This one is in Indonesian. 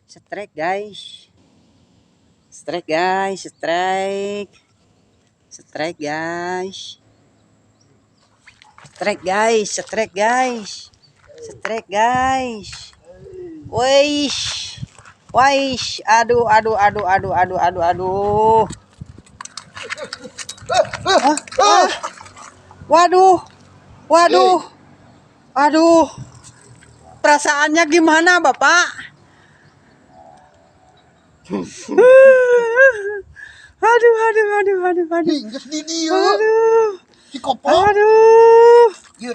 Strike guys. Strike guys, strike. Strike guys. Strike guys, strike guys. Strike guys. Weish. Weish. Aduh, aduh, aduh, aduh, aduh, aduh, aduh. Ah. Waduh. Waduh. Aduh. Perasaannya gimana, Bapak? Aduh, aduh, aduh, aduh, aduh. Di dia. Aduh. Si kopong. Aduh. Iya,